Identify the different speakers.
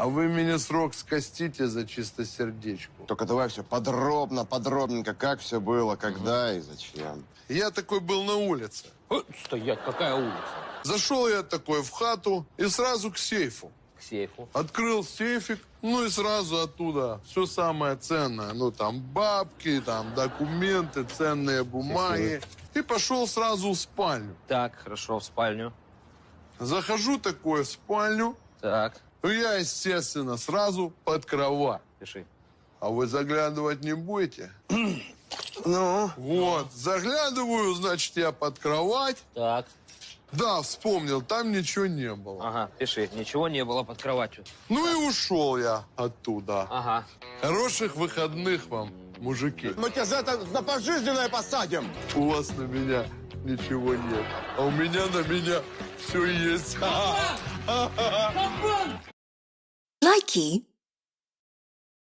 Speaker 1: А вы мне срок скостите за чистосердечку.
Speaker 2: Только давай все подробно, подробненько, как все было, когда и зачем.
Speaker 1: Я такой был на улице.
Speaker 3: Стоять, какая улица?
Speaker 1: Зашел я такой в хату и сразу к сейфу.
Speaker 3: К сейфу.
Speaker 1: Открыл сейфик, ну и сразу оттуда все самое ценное. Ну, там бабки, там документы, ценные бумаги. И пошел сразу в спальню.
Speaker 3: Так, хорошо, в спальню.
Speaker 1: Захожу такой в спальню.
Speaker 3: Так,
Speaker 1: Ну, я, естественно, сразу под кровать.
Speaker 3: пиши.
Speaker 1: А вы заглядывать не будете?
Speaker 2: Ну?
Speaker 1: Вот, заглядываю, значит, я под кровать.
Speaker 3: Так,
Speaker 1: Да, вспомнил, там ничего не было.
Speaker 3: ага, пиши. Ничего не было под кроватью.
Speaker 1: Ну и ушел я оттуда.
Speaker 3: Ага.
Speaker 1: Хороших выходных вам, мужики.
Speaker 2: Мы тебя за это на пожизненное посадим.
Speaker 1: У вас на меня ничего нет, а у меня на меня все есть.
Speaker 4: Likey